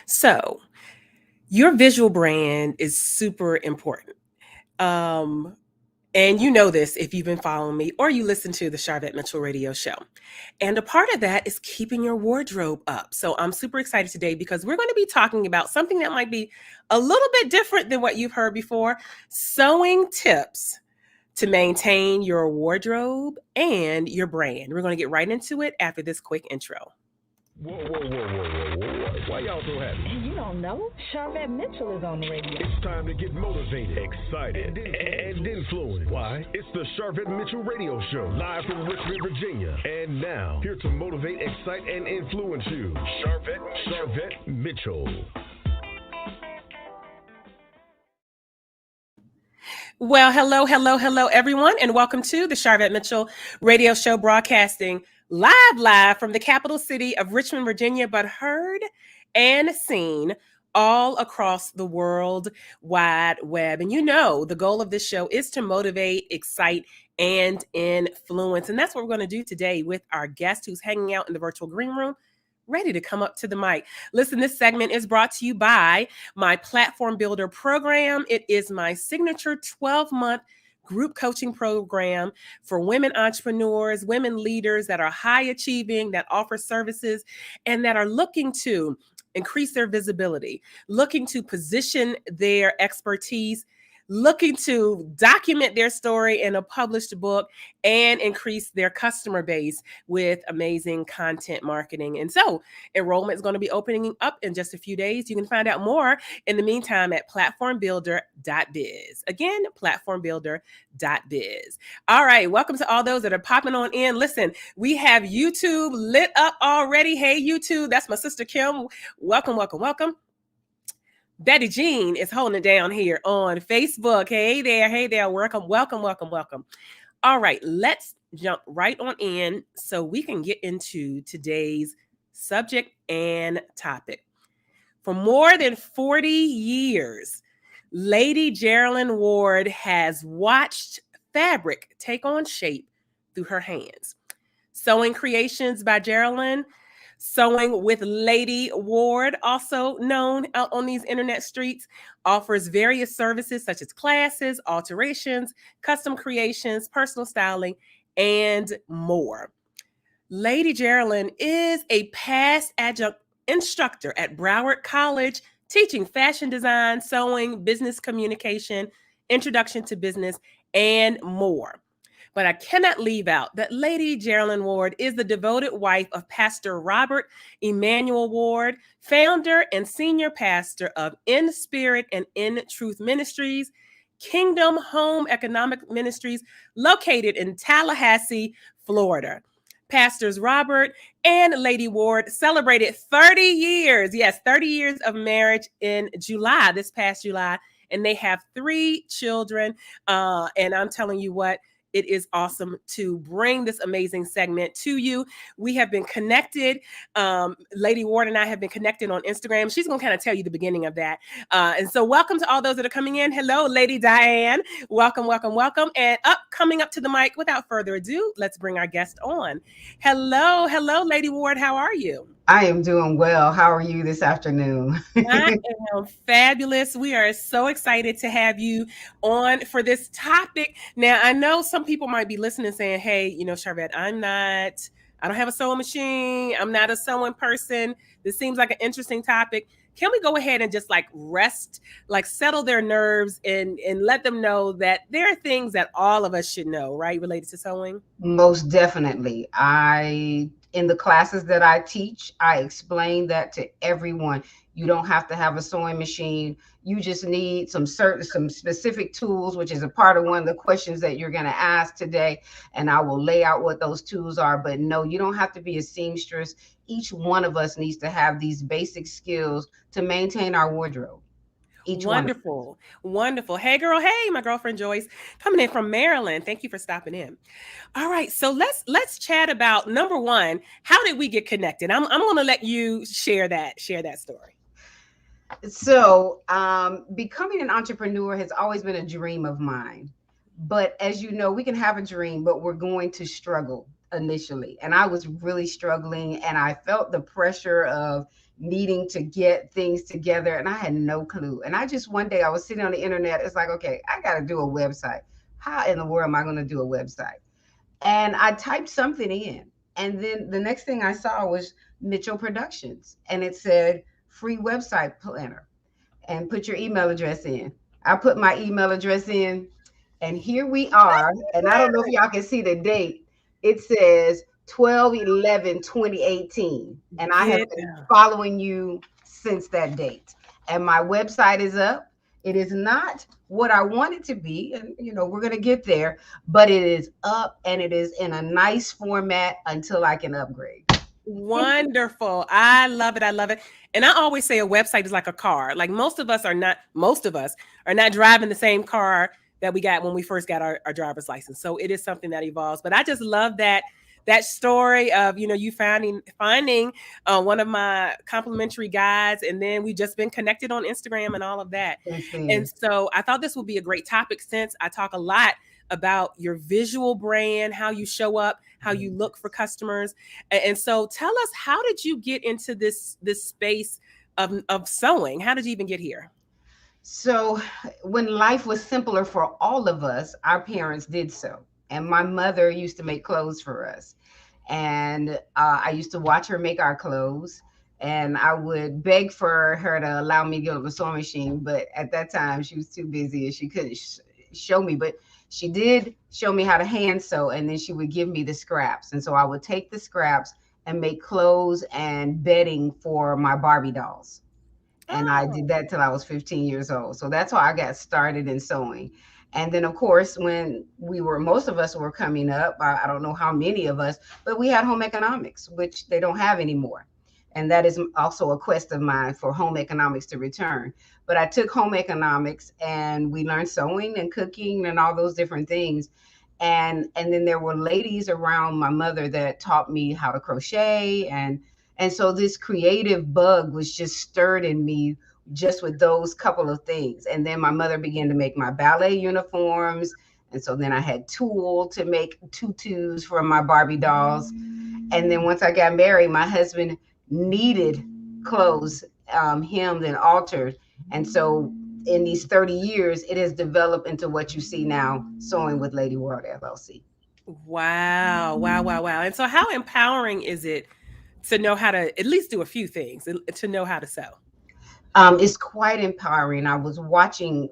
So, your visual brand is super important. Um, and you know this if you've been following me or you listen to the Sharvette Mitchell radio show. And a part of that is keeping your wardrobe up. So I'm super excited today because we're going to be talking about something that might be a little bit different than what you've heard before, sewing tips to maintain your wardrobe and your brand. We're going to get right into it after this quick intro. Whoa, whoa, whoa, whoa, whoa, whoa. Why y'all so happy? You don't know? Sharvette Mitchell is on the radio. It's time to get motivated, excited, and influenced. Why? It's the Sharvette Mitchell Radio Show, live from Richmond, Virginia. And now, here to motivate, excite, and influence you, Sharvette Mitchell. Well, hello, everyone, and welcome to the Sharvette Mitchell radio show, broadcasting live from the capital city of Richmond, Virginia, but heard and seen all across the world wide web. And you know, the goal of this show is to motivate, excite, and influence. And that's what we're going to do today with our guest who's hanging out in the virtual green room, ready to come up to the mic. Listen, this segment is brought to you by my Platform Builder program. It is my signature 12-month group coaching program for women entrepreneurs, women leaders that are high achieving, that offer services, and that are looking to increase their visibility, looking to position their expertise, looking to document their story in a published book and increase their customer base with amazing content marketing. And so enrollment is going to be opening up in just a few days. You can find out more in the meantime at platformbuilder.biz. Again, platformbuilder.biz. All right. Welcome to all those that are popping on in. Listen, we have YouTube lit up already. Hey, YouTube. That's my sister Kim. Welcome. Betty Jean is holding it down here on Facebook. Hey there. Welcome. All right, let's jump right on in so we can get into today's subject and topic. For more than 40 years, Lady Jerilyn Ward has watched fabric take on shape through her hands. Sewing Creations by Jerilyn, Sewing with Lady Ward, also known out on these internet streets, offers various services such as classes, alterations, custom creations, personal styling, and more. Lady Jerilyn is a past adjunct instructor at Broward College, teaching fashion design, sewing, business communication, introduction to business, and more. But I cannot leave out that Lady Jerilyn Ward is the devoted wife of Pastor Robert Emmanuel Ward, founder and senior pastor of In Spirit and In Truth Ministries, Kingdom Home Economic Ministries, located in Tallahassee, Florida. Pastors Robert and Lady Ward celebrated 30 years, 30 years of marriage in July, this past July, and they have 3 children. And I'm telling you what, it is awesome to bring this amazing segment to you. We have been connected. Lady Ward and I have been connected on Instagram. She's going to kind of tell you the beginning of that. And so welcome to all those that are coming in. Hello, Lady Diane. Welcome. And coming up to the mic, without further ado, let's bring our guest on. Hello, Lady Ward. How are you? I am doing well. How are you this afternoon? I am fabulous. We are so excited to have you on for this topic. Now, I know some people might be listening saying, hey, Sharvette, I don't have a sewing machine. I'm not a sewing person. This seems like an interesting topic. Can we go ahead and just settle their nerves and let them know that there are things that all of us should know, right, related to sewing? Most definitely. In the classes that I teach, I explain that to everyone. You don't have to have a sewing machine. You just need some specific tools, which is a part of one of the questions that you're going to ask today. And I will lay out what those tools are. But no, you don't have to be a seamstress. Each one of us needs to have these basic skills to maintain our wardrobe. Wonderful. Hey, girl. Hey, my girlfriend Joyce coming in from Maryland. Thank you for stopping in. All right. So let's chat about, number one, how did we get connected? I'm going to let you share that story. So becoming an entrepreneur has always been a dream of mine. But as you know, we can have a dream, but we're going to struggle. initially, and I was really struggling, and I felt the pressure of needing to get things together, and I had no clue. And I just one day I was sitting on the internet. It's like, okay, I got to do a website. How in the world am I going to do a website? And I typed something in, and then the next thing I saw was Mitchell Productions, and it said free website planner, and put your email address in. I put my email address in, and here we are. And I don't know if y'all can see the date. It says 12/11/2018, and I have been following you since that date. And my website is up. It is not what I want it to be, and we're going to get there, but it is up, and it is in a nice format until I can upgrade. Wonderful. I love it. I love it. And I always say a website is like a car. Like most of us are not driving the same car that we got when we first got our driver's license. So it is something that evolves. But I just love that story of, you finding one of my complimentary guides, and then we just been connected on Instagram and all of that. And so I thought this would be a great topic, since I talk a lot about your visual brand, how you show up, how you look for customers. And so tell us, how did you get into this space of sewing? How did you even get here? So when life was simpler for all of us, our parents did so. And my mother used to make clothes for us. And I used to watch her make our clothes. And I would beg for her to allow me to get on the sewing machine. But at that time, she was too busy and she couldn't show me. But she did show me how to hand sew. And then she would give me the scraps. And so I would take the scraps and make clothes and bedding for my Barbie dolls. And I did that till I was 15 years old. So that's how I got started in sewing. And then, of course, when most of us were coming up, I don't know how many of us, but we had home economics, which they don't have anymore. And that is also a quest of mine, for home economics to return. But I took home economics, and we learned sewing and cooking and all those different things. And then there were ladies around my mother that taught me how to crochet. And so this creative bug was just stirred in me just with those couple of things. And then my mother began to make my ballet uniforms. And so then I had tulle to make tutus for my Barbie dolls. And then once I got married, my husband needed clothes hemmed and altered. And so in these 30 years, it has developed into what you see now, Sewing with Lady Ward, LLC. Wow. And so how empowering is it to know how to at least do a few things, to know how to sew? It's quite empowering. I was watching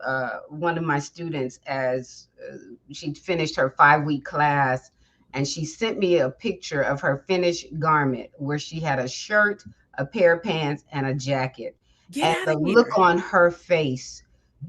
one of my students as she finished her 5-week class, and she sent me a picture of her finished garment where she had a shirt, a pair of pants, and a jacket. And the look on her face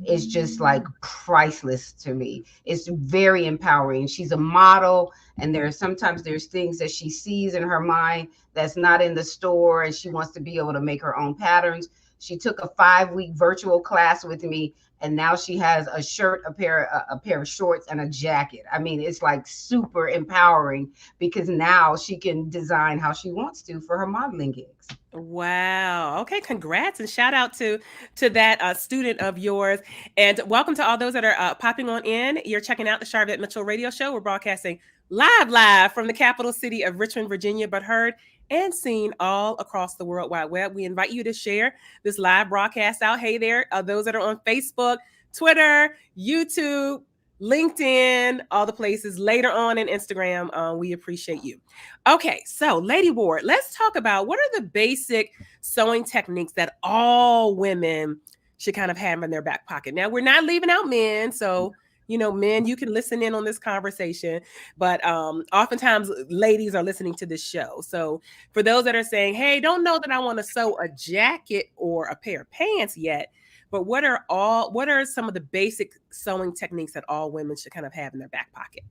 is just like priceless to me. It's very empowering. She's a model, and sometimes there's things that she sees in her mind that's not in the store, and she wants to be able to make her own patterns. She took a 5-week virtual class with me, and now she has a shirt, a pair of shorts, and a jacket. I mean, it's like super empowering, because now she can design how she wants to for her modeling gigs. Wow. Okay. Congrats, and shout out to that student of yours. And welcome to all those that are popping on in. You're checking out the Sharvette Mitchell Radio Show. We're broadcasting live from the capital city of Richmond, Virginia, but heard and seen all across the World Wide Web. We invite you to share this live broadcast out. Hey there, those that are on Facebook, Twitter, YouTube, LinkedIn, all the places, later on in Instagram. We appreciate you. Okay, so Lady Ward, let's talk about what are the basic sewing techniques that all women should kind of have in their back pocket. Now, we're not leaving out men, so men, you can listen in on this conversation, but oftentimes ladies are listening to this show. So for those that are saying, hey, don't know that I want to sew a jacket or a pair of pants yet, but what are some of the basic sewing techniques that all women should kind of have in their back pocket?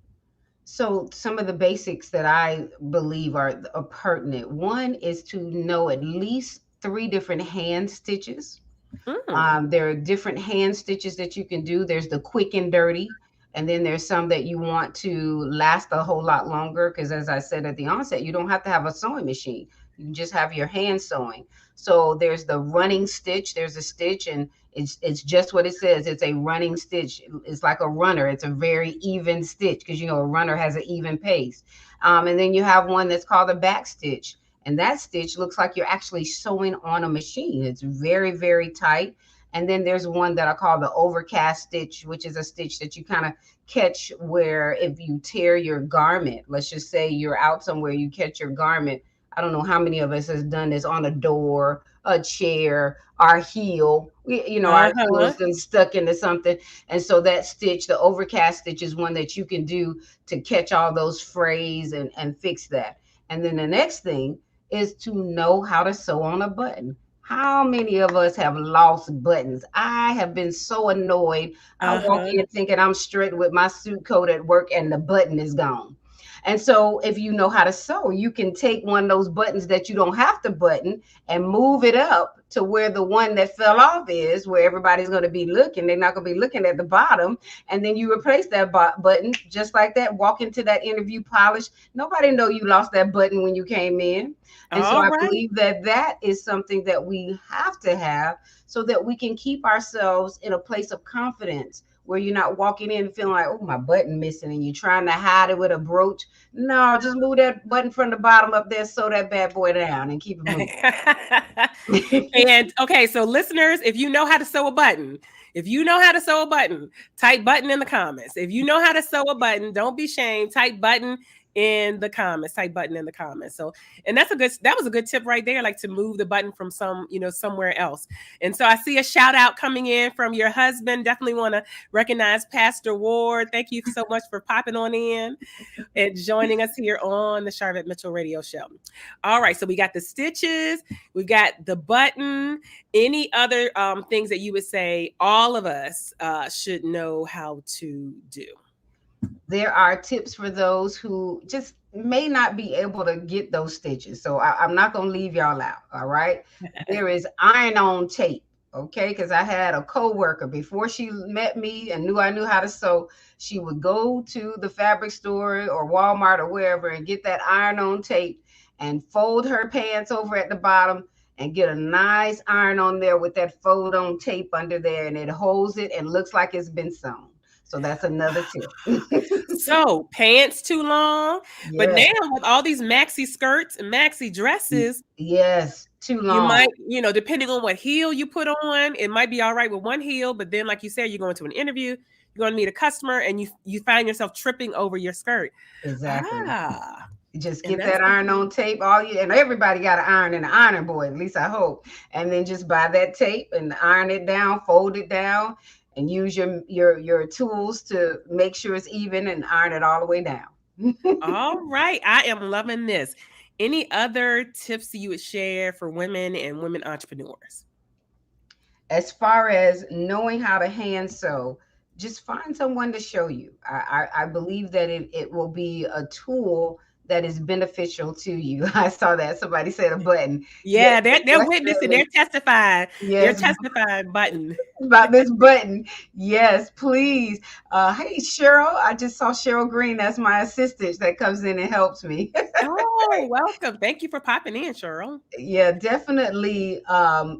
So some of the basics that I believe are pertinent. One is to know at least 3 different hand stitches. There are different hand stitches that you can do. There's the quick and dirty, and then there's some that you want to last a whole lot longer, because as I said at the onset, you don't have to have a sewing machine. You can just have your hand sewing. So there's the running stitch. There's a stitch, and It's just what it says. It's a running stitch. It's like a runner. It's a very even stitch because a runner has an even pace. And then you have one that's called a back stitch. And that stitch looks like you're actually sewing on a machine. It's very, very tight. And then there's one that I call the overcast stitch, which is a stitch that you kind of catch where if you tear your garment, let's just say you're out somewhere, you catch your garment. I don't know how many of us has done this on a door, a chair, our heel. Our heel has been stuck into something. And so that stitch, the overcast stitch, is one that you can do to catch all those frays and fix that. And then the next thing is to know how to sew on a button. How many of us have lost buttons? I have been so annoyed. I walk in thinking I'm straight with my suit coat at work and the button is gone. And so if you know how to sew, you can take one of those buttons that you don't have to button and move it up to where the one that fell off is, where everybody's going to be looking. They're not going to be looking at the bottom. And then you replace that button just like that. Walk into that interview polished. Nobody know you lost that button when you came in. And so I believe that is something that we have to have so that we can keep ourselves in a place of confidence where you're not walking in feeling like, oh, my button missing, and you're trying to hide it with a brooch. No, just move that button from the bottom up there, sew that bad boy down and keep it moving. And okay, so listeners, if you know how to sew a button, type button in the comments. If you know how to sew a button, don't be ashamed, type button in the comments. So, and that was a good tip right there, like to move the button from somewhere else. And so I see a shout out coming in from your husband. Definitely want to recognize Pastor Ward. Thank you so much for popping on in and joining us here on the Sharvette Mitchell radio show. All right. So we got the stitches, we got the button. Any other things that you would say all of us should know how to do? There are tips for those who just may not be able to get those stitches. So I'm not going to leave y'all out. All right. There is iron-on tape. Okay. Because I had a coworker before she met me and I knew how to sew. She would go to the fabric store or Walmart or wherever and get that iron-on tape and fold her pants over at the bottom and get a nice iron on there with that fold-on tape under there. And it holds it and looks like it's been sewn. So that's another tip. So pants too long, yes. But now with all these maxi skirts and maxi dresses, yes, too long. You might, depending on what heel you put on, it might be all right with one heel, but then like you said, you're going to an interview, you're going to meet a customer, and you find yourself tripping over your skirt. Exactly. Just get that iron-on tape. And everybody got an iron and an ironing board, at least I hope. And then just buy that tape and iron it down, fold it down. And use your tools to make sure it's even and iron it all the way down. All right. I am loving this. Any other tips that you would share for women and women entrepreneurs? As far as knowing how to hand sew, just find someone to show you. I believe that it will be a tool that is beneficial to you. I saw that somebody said a button. Yeah, yes, they're witnessing, they're testifying. Yes. They're testifying button. About this button. Yes, please. Hey, Cheryl. I just saw Cheryl Green. That's my assistant that comes in and helps me. Oh, welcome. Thank you for popping in, Cheryl. Yeah, definitely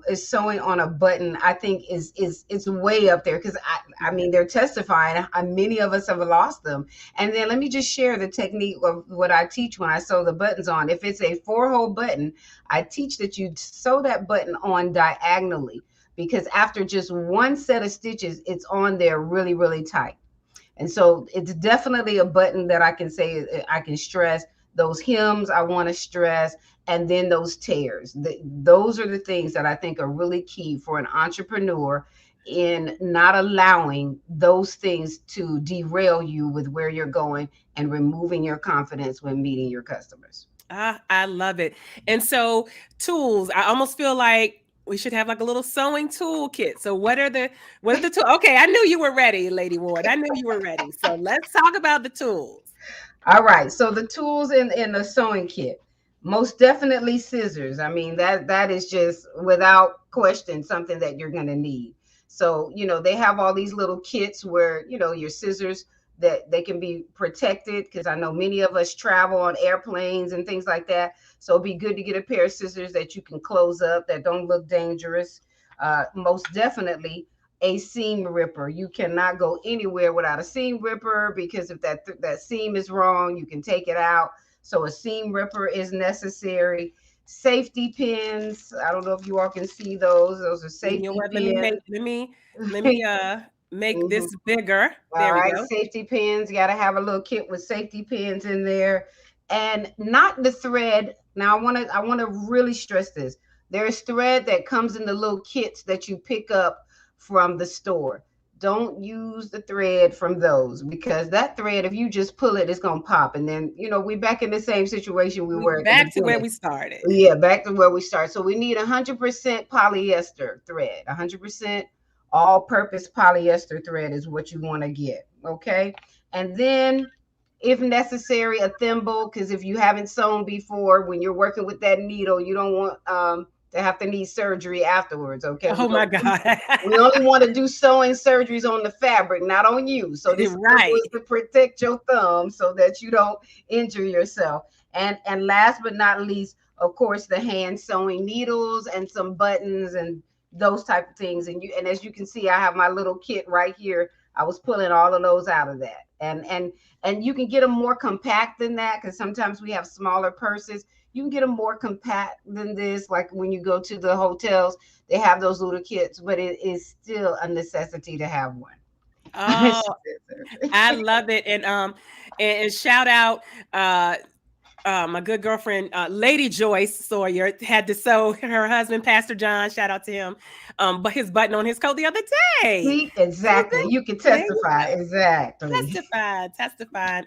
is sewing on a button, I think is way up there because I mean, they're testifying. Many of us have lost them. And then let me just share the technique of what I teach when I sew the buttons on. If it's a 4-hole button, I teach that you sew that button on diagonally because after just one set of stitches, it's on there really, really tight. And so it's definitely a button that I can say, I can stress those hems I want to stress, and then those tears. Those are the things that I think are really key for an entrepreneur in not allowing those things to derail you with where you're going and removing your confidence when meeting your customers. I love it. And so tools, I almost feel like we should have like a little sewing toolkit. So what are the tools? Okay, I knew you were ready, Lady Ward. I knew you were ready. So let's talk about the tools. All right. So the tools in the sewing kit, most definitely scissors. I mean, that is just without question something that you're going to need. So, they have all these little kits where, your scissors that they can be protected because I know many of us travel on airplanes and things like that. So it'd be good to get a pair of scissors that you can close up that don't look dangerous. most definitely a seam ripper. You cannot go anywhere without a seam ripper, because if that seam is wrong, you can take it out. So a seam ripper is necessary. Safety pins. I don't know if you all can see those. Those are You know safety what? pins. Let me make Mhm. this bigger. All There we right, go. safety pins. You got to have a little kit with safety pins in there, and not the thread. Now, I want to really stress this. There is thread that comes in the little kits that you pick up from the store. Don't use the thread from those, because that thread, if you just pull it, it's gonna pop, and then we're back in the same situation we We were at the back to where beginning. we started. Yeah, back to where we start. So we need 100% polyester thread. 100% all-purpose polyester thread is what you want to get. Okay, and then, if necessary, a thimble, because if you haven't sewn before, when you're working with that needle, you don't want to have to need surgery afterwards. Okay, Oh my God. we only want to do sewing surgeries on the fabric, not on you. So this thimble Right. is to protect your thumb so that you don't injure yourself. And last but not least, of course, the hand sewing needles and some buttons and those type of things. And as you can see, I have my little kit right here. I was pulling all of those out of that. And you can get them more compact than that, because sometimes we have smaller purses. You can get them more compact than this. Like when you go to the hotels, they have those little kits, but it is still a necessity to have one. Oh, I love it. And shout out my good girlfriend, Lady Joyce Sawyer, had to sew her husband, Pastor John. Shout out to him. But his button on his coat the other day. See, exactly. You can There you testify. go. Exactly. Testifying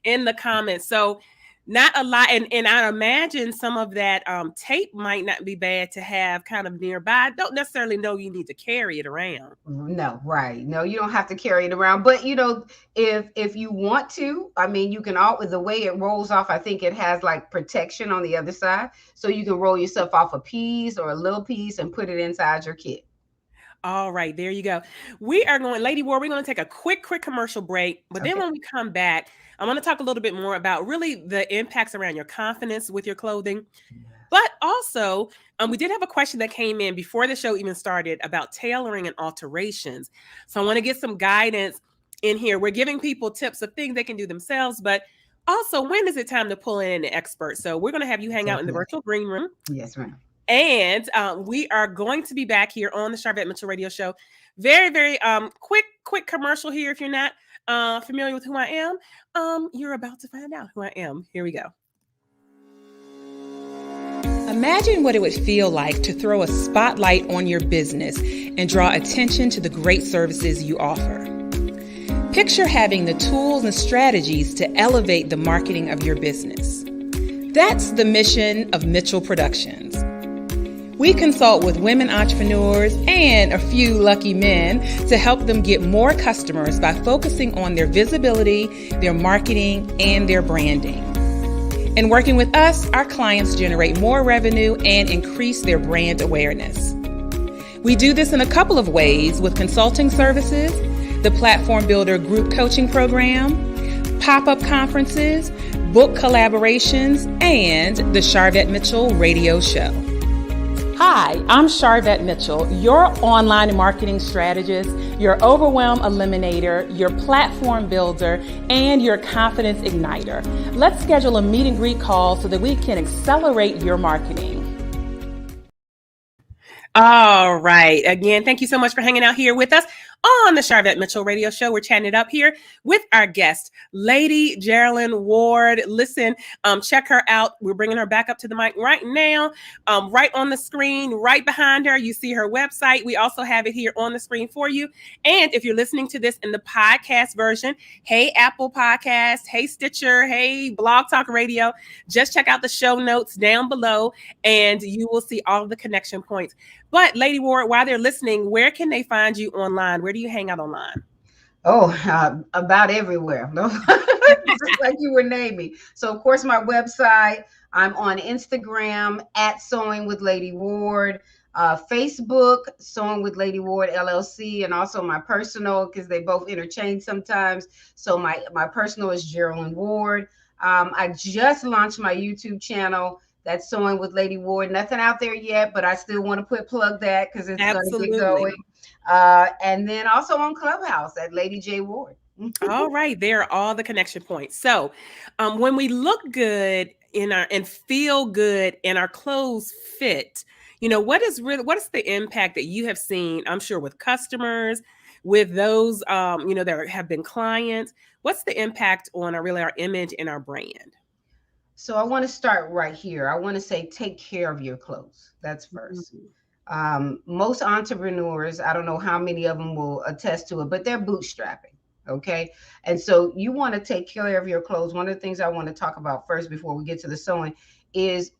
in the comments. So not a lot, and I imagine some of that tape might not be bad to have kind of nearby. I don't necessarily know you need to carry it around. No, right. No, you don't have to carry it around. But if you want to, I mean, you can all the way it rolls off, I think it has like protection on the other side. So you can roll yourself off a piece or a little piece and put it inside your kit. All right, there you go. We are going, Lady Ward, we're going to take a quick commercial break. But then Okay. when we come back, I want to talk a little bit more about really the impacts around your confidence with your clothing. But also, we did have a question that came in before the show even started about tailoring and alterations. So I want to get some guidance in here. We're giving people tips of things they can do themselves, but also, when is it time to pull in an expert? So we're going to have you hang out in the Definitely. virtual green room. Yes, ma'am. And we are going to be back here on the Sharvette Mitchell Radio Show. Very, very quick commercial here. If you're not familiar with who I am, you're about to find out who I am. Here we go. Imagine what it would feel like to throw a spotlight on your business and draw attention to the great services you offer. Picture having the tools and strategies to elevate the marketing of your business. That's the mission of Mitchell Productions. We consult with women entrepreneurs and a few lucky men to help them get more customers by focusing on their visibility, their marketing, and their branding. In working with us, our clients generate more revenue and increase their brand awareness. We do this in a couple of ways with consulting services, the Platform Builder Group Coaching Program, pop-up conferences, book collaborations, and the Sharvette Mitchell Radio Show. Hi, I'm Sharvette Mitchell, your online marketing strategist, your overwhelm eliminator, your platform builder, and your confidence igniter. Let's schedule a meet and greet call so that we can accelerate your marketing. All right. Again, thank you so much for hanging out here with us on the Sharvette Mitchell Radio Show. We're chatting it up here with our guest, Lady Jerilyn Ward. Listen, check her out. We're bringing her back up to the mic right now. Right on the screen, right behind her, you see her website. We also have it here on the screen for you. And if you're listening to this in the podcast version, hey, Apple Podcasts, hey, Stitcher, hey, Blog Talk Radio, just check out the show notes down below and you will see all of the connection points. But Lady Ward, while they're listening, where can they find you online? Where do you hang out online? Oh, about everywhere. Just like you were naming. So, of course, my website, I'm on Instagram at Sewing with Lady Ward, Facebook, Sewing with Lady Ward LLC, and also my personal, because they both interchange sometimes. So my personal is Jerilyn Ward. I just launched my YouTube channel That's Sewing with Lady Ward. Nothing out there yet, but I still want to plug that because it's going to get Absolutely. going. And then also on Clubhouse at Lady J Ward. All right, there are all the connection points. So, when we look good in our and feel good and our clothes fit, what is the impact that you have seen? I'm sure with customers, with those that have been clients. What's the impact on our image and our brand? So I want to start right here. I want to say take care of your clothes. That's first. Mhm. Most entrepreneurs, I don't know how many of them will attest to it, but they're bootstrapping. Okay. And so you want to take care of your clothes. One of the things I want to talk about first before we get to the sewing is,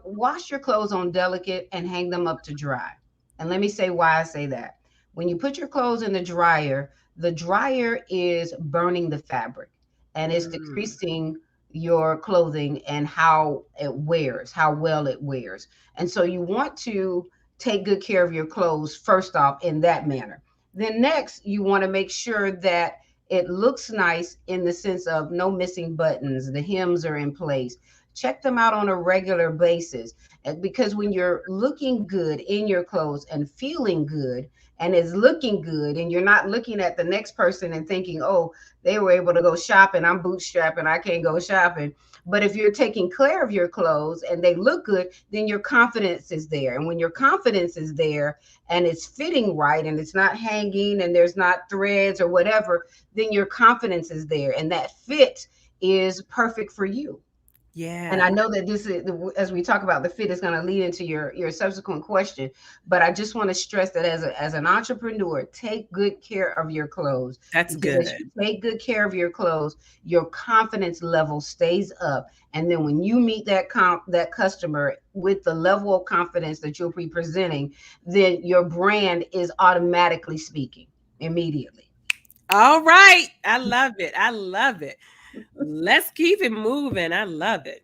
wash your clothes on delicate and hang them up to dry. And let me say why I say that. When you put your clothes in the dryer is burning the fabric and it's Mm. decreasing your clothing and how it wears, how well it wears. And so you want to take good care of your clothes first off in that manner. Then next, you want to make sure that it looks nice in the sense of no missing buttons, the hems are in place. Check them out on a regular basis because when you're looking good in your clothes and feeling good and is looking good, and you're not looking at the next person and thinking, oh, they were able to go shopping, I'm bootstrapping, I can't go shopping. But if you're taking care of your clothes and they look good, then your confidence is there. And when your confidence is there and it's fitting right and it's not hanging and there's not threads or whatever, then your confidence is there. And that fit is perfect for you. And I Yeah. know that this is, as we talk about the fit, is going to lead into your subsequent question. But I just want to stress that as an entrepreneur, take good care of your clothes, That's because good. as you take good care of your clothes, your confidence level stays up. And then when you meet that customer with the level of confidence that you'll be presenting, then your brand is automatically speaking immediately. All right. I love it. I love it. Let's keep it moving. I love it.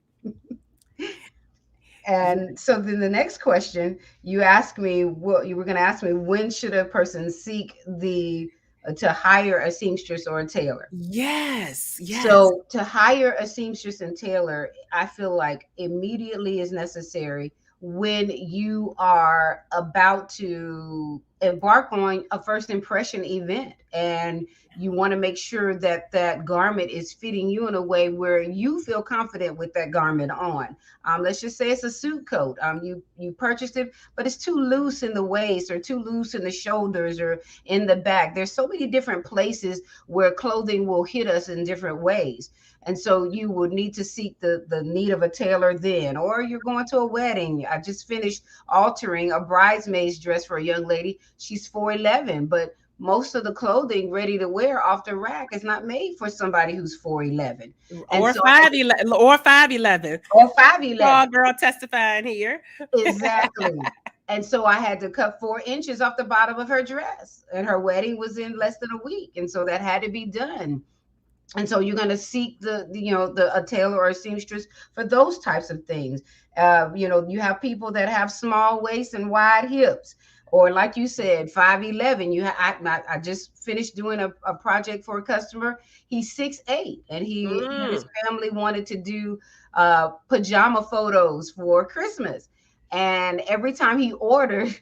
And so then the next question you asked me, what you were going to ask me, when should a person seek the to hire a seamstress or a tailor? Yes. Yes. So to hire a seamstress and tailor, I feel like immediately is necessary when you are about to embark on a first impression event and you want to make sure that that garment is fitting you in a way where you feel confident with that garment on. Let's just say it's a suit coat. You purchased it, but it's too loose in the waist or too loose in the shoulders or in the back. There's so many different places where clothing will hit us in different ways. And so you would need to seek the need of a tailor then, or you're going to a wedding. I just finished altering a bridesmaid's dress for a young lady. She's 4'11", but most of the clothing ready to wear off the rack is not made for somebody who's 4'11". And Or so I had 5'11", or 5'11". or 5'11". Tall girl testifying here. Exactly. And so I had to cut 4 inches off the bottom of her dress, and her wedding was in less than a week. And so that had to be done. And so you're going to seek the a tailor or a seamstress for those types of things. You have people that have small waists and wide hips, or like you said, 5'11". I just finished doing a project for a customer. He's 6'8", and he and his Mm. family wanted to do pajama photos for Christmas. And every time he ordered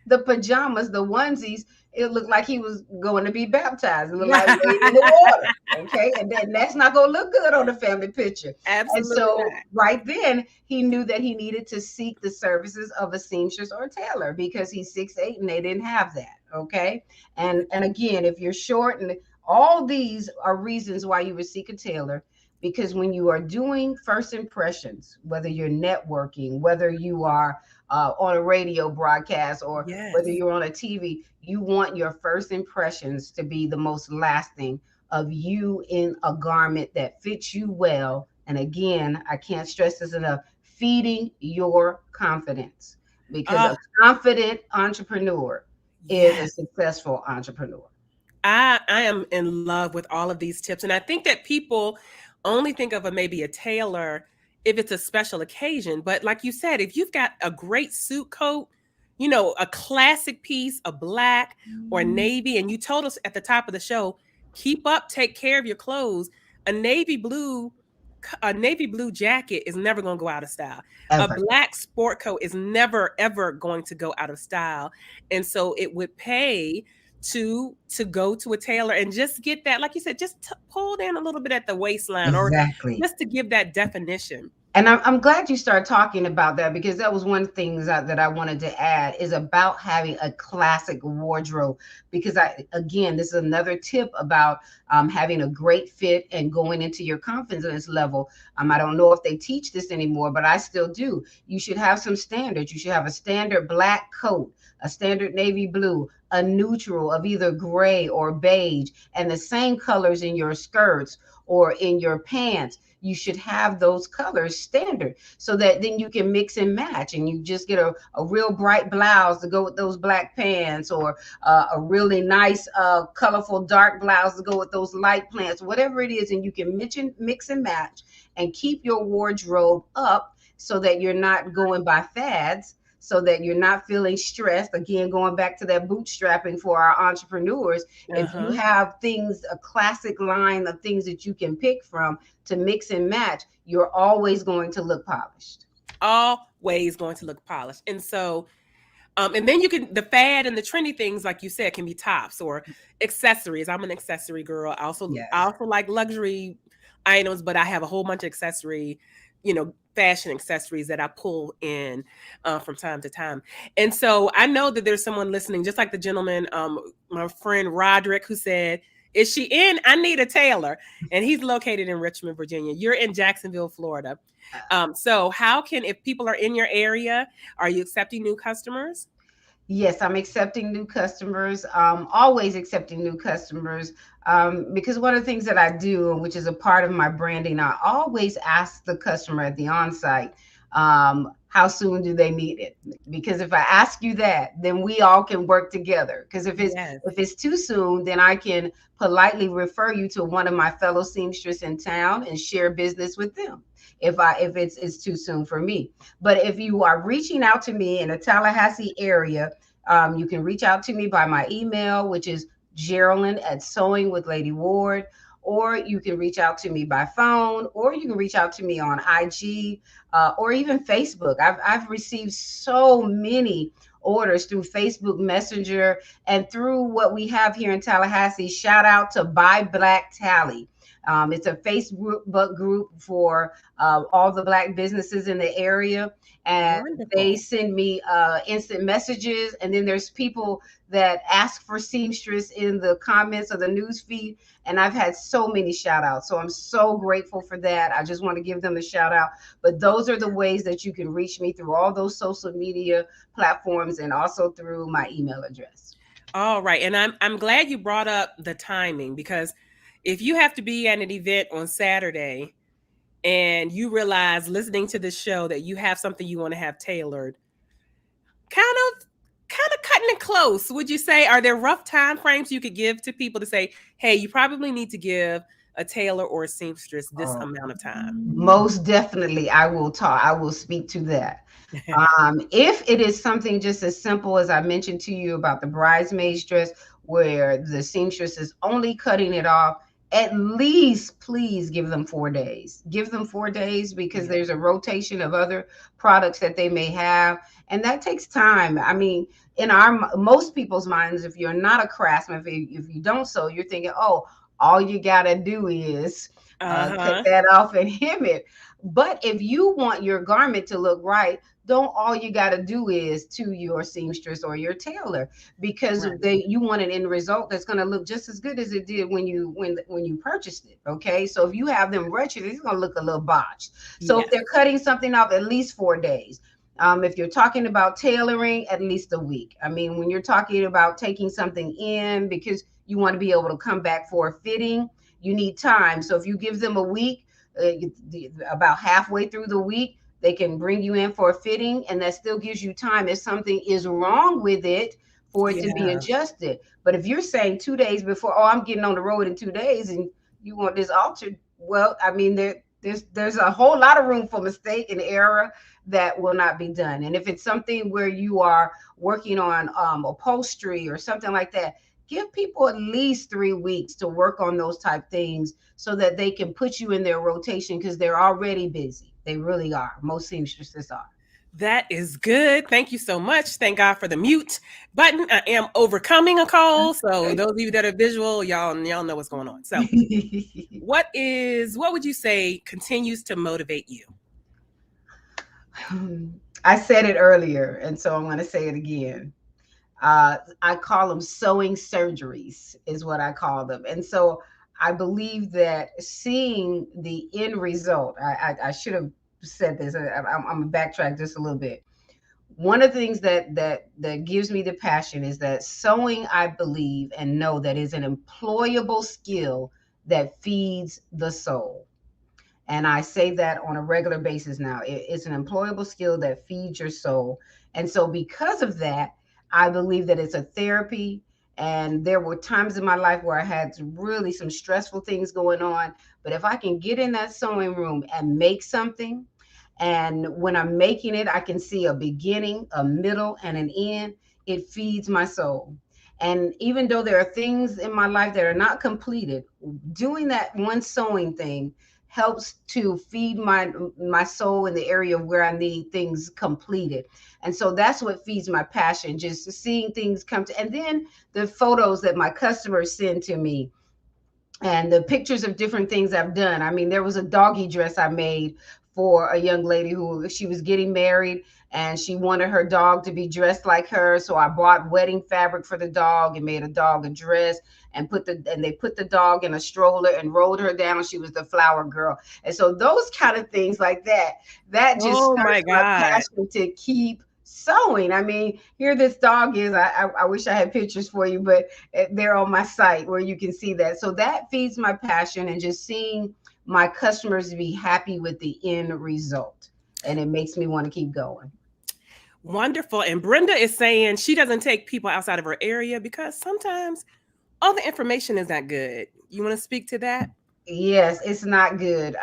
the pajamas, the onesies, it looked like he was going to be baptized. It looked like wading in the water. Okay. And then that's not going to look good on the family picture. And Absolutely so not. right then he knew that he needed to seek the services of a seamstress or a tailor because he's 6'8" and they didn't have that. Okay. And again, if you're short, and all these are reasons why you would seek a tailor, because when you are doing first impressions, whether you're networking, whether you are on a radio broadcast, or whether Yes. you're on a TV, you want your first impressions to be the most lasting of you in a garment that fits you well. And again, I can't stress this enough, feeding your confidence, because Uh, a confident entrepreneur is a yes. successful entrepreneur. I am in love with all of these tips. And I think that people only think of maybe a tailor if it's a special occasion. But like you said, if you've got a great suit coat, a classic piece, a black or navy, and you told us at the top of the show, keep up, take care of your clothes. A navy blue a navy blue jacket is never going to go out of style. A Ever. black sport coat is never ever going to go out of style. And so it would pay to go to a tailor and just get that, like you said, just pulled in a little bit at the waistline, or Exactly. just to give that definition. And I'm glad you started talking about that, because that was one thing that I wanted to add, is about having a classic wardrobe. Because again, this is another tip about having a great fit and going into your confidence level. I don't know if they teach this anymore, but I still do. You should have some standards. You should have a standard black coat, a standard navy blue, a neutral of either gray or beige, and the same colors in your skirts or in your pants. You should have those colors standard, so that then you can mix and match, and you just get a real bright blouse to go with those black pants, or a really nice colorful dark blouse to go with those light pants, whatever it is. And you can mix and match and keep your wardrobe up, so that you're not going by fads, so that you're not feeling stressed. Again, going back to that bootstrapping for our entrepreneurs, if you have things, a classic line of things that you can pick from to mix and match, you're always going to look polished. Always going to look polished. And so, and then you can, the fad and the trendy things, like you said, can be tops or accessories. I'm an accessory girl. I also like luxury items, but I have a whole bunch of accessory, fashion accessories that I pull in from time to time. And so I know that there's someone listening, just like the gentleman, my friend Roderick, who said, "Is she in? I need a tailor." And he's located in Richmond, Virginia. You're in Jacksonville, Florida. So how can, if people are in your area, are you accepting new customers? Yes, I'm accepting new customers, always accepting new customers, because one of the things that I do, which is a part of my branding, I always ask the customer at the on-site, how soon do they need it? Because if I ask you that, then we all can work together. Because if it's too soon, then I can politely refer you to one of my fellow seamstresses in town and share business with them. If it's too soon for me. But if you are reaching out to me in the Tallahassee area, you can reach out to me by my email, which is Jerilyn@sewingwithlady.Ward, or you can reach out to me by phone, or you can reach out to me on IG, or even Facebook. I've received so many orders through Facebook Messenger and through what we have here in Tallahassee. Shout out to Buy Black Tally. It's a Facebook group for all the Black businesses in the area. And they send me instant messages. And then there's people that ask for seamstress in the comments of the news feed. And I've had so many shout outs. So I'm so grateful for that. I just want to give them a shout out. But those are the ways that you can reach me, through all those social media platforms, and also through my email address. All right. And I'm glad you brought up the timing, because if you have to be at an event on Saturday and you realize, listening to this show, that you have something you want to have tailored, kind of cutting it close, would you say? Are there rough time frames you could give to people to say, hey, you probably need to give a tailor or a seamstress this amount of time? Most definitely. I will speak to that. If it is something just as simple as I mentioned to you about the bridesmaid's dress, where the seamstress is only cutting it off, at least please give them 4 days. Give them 4 days, because there's a rotation of other products that they may have. And that takes time. I mean, in most people's minds, if you're not a craftsman, if you don't sew, you're thinking, oh, all you got to do is cut that off and hem it. But if you want your garment to look right, all you got to do is to your seamstress or your tailor, because you want an end result that's going to look just as good as it did when you purchased it. Okay, so if you have them wretched, it's going to look a little botched. So if they're cutting something off, at least 4 days. If you're talking about tailoring, at least a week. I mean, when you're talking about taking something in because you want to be able to come back for a fitting, you need time. So if you give them a week, about halfway through the week, they can bring you in for a fitting, and that still gives you time if something is wrong with it for it to be adjusted. But if you're saying 2 days before, oh, I'm getting on the road in 2 days, and you want this altered, well, I mean, there's a whole lot of room for mistake and error that will not be done. And if it's something where you are working on upholstery or something like that, give people at least 3 weeks to work on those type things so that they can put you in their rotation, because they're already busy. They really are. Most seamstresses are. That is good. Thank you so much. Thank God for the mute button. I am overcoming a call. So those of you that are visual, y'all know what's going on. So what would you say continues to motivate you? I said it earlier, and so I'm going to say it again. I call them sewing surgeries is what I call them. And so I believe that seeing the end result, I should have said this. I'm going to backtrack just a little bit. One of the things that gives me the passion is that sewing, I believe and know that is an employable skill that feeds the soul. And I say that on a regular basis now. It's an employable skill that feeds your soul. And so because of that, I believe that it's a therapy. And there were times in my life where I had really some stressful things going on. But if I can get in that sewing room and make something, and when I'm making it, I can see a beginning, a middle, and an end, it feeds my soul. And even though there are things in my life that are not completed, doing that one sewing thing helps to feed my soul in the area of where I need things completed. And so that's what feeds my passion, just seeing things come to, and then the photos that my customers send to me and the pictures of different things I've done. I mean, there was a doggy dress I made for a young lady who, she was getting married and she wanted her dog to be dressed like her. So I bought wedding fabric for the dog and made a dog a dress and they put the dog in a stroller and rolled her down. She was the flower girl. And so those kind of things like that just starts my passion to keep sewing. I mean, here this dog is. I wish I had pictures for you, but they're on my site where you can see that. So that feeds my passion, and just seeing my customers be happy with the end result. And it makes me want to keep going. Wonderful. And Brenda is saying she doesn't take people outside of her area because sometimes all the information is not good. You want to speak to that? Yes, it's not good.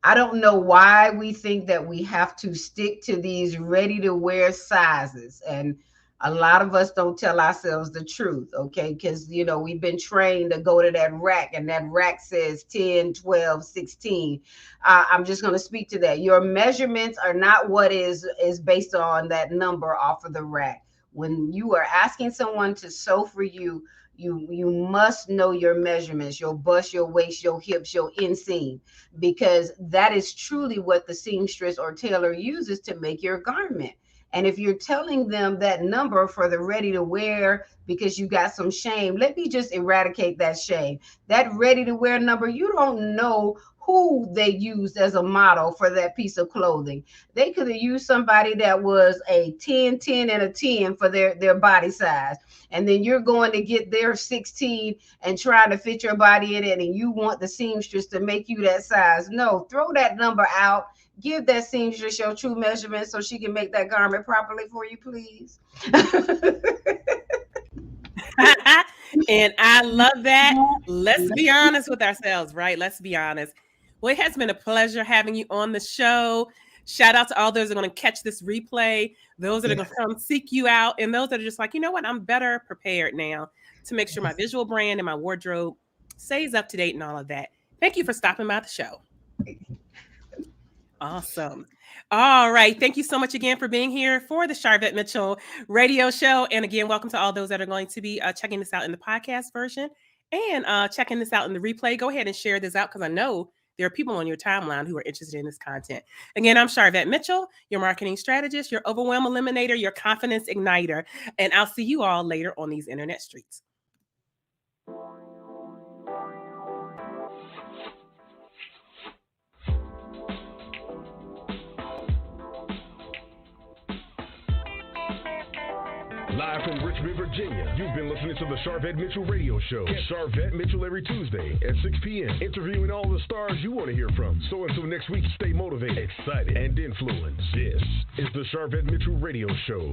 I don't know why we think that we have to stick to these ready to wear sizes. And a lot of us don't tell ourselves the truth, okay? Because, we've been trained to go to that rack, and that rack says 10, 12, 16. I'm just going to speak to that. Your measurements are not what is based on that number off of the rack. When you are asking someone to sew for you, you must know your measurements, your bust, your waist, your hips, your inseam, because that is truly what the seamstress or tailor uses to make your garment. And if you're telling them that number for the ready to wear because you got some shame, let me just eradicate that shame. That ready to wear number, you don't know who they used as a model for that piece of clothing. They could have used somebody that was a 10, 10, and a 10 for their body size. And then you're going to get their 16 and trying to fit your body in it, and you want the seamstress to make you that size. No, throw that number out. Give that seamstress your true measurement so she can make that garment properly for you, please. And I love that. Let's be honest with ourselves, right? Let's be honest. Well, it has been a pleasure having you on the show. Shout out to all those that are going to catch this replay, those that are going to come seek you out, and those that are just like, you know what, I'm better prepared now to make sure my visual brand and my wardrobe stays up to date and all of that. Thank you for stopping by the show. Awesome. All right. Thank you so much again for being here for the Sharvette Mitchell radio show. And again, welcome to all those that are going to be checking this out in the podcast version and checking this out in the replay. Go ahead and share this out because I know there are people on your timeline who are interested in this content. Again, I'm Sharvette Mitchell, your marketing strategist, your overwhelm eliminator, your confidence igniter. And I'll see you all later on these internet streets. Live from Richmond, Virginia, you've been listening to the Sharvette Mitchell Radio Show. Get Sharvette Mitchell every Tuesday at 6 p.m., interviewing all the stars you want to hear from. So until next week, stay motivated, excited, and influenced. This is the Sharvette Mitchell Radio Show.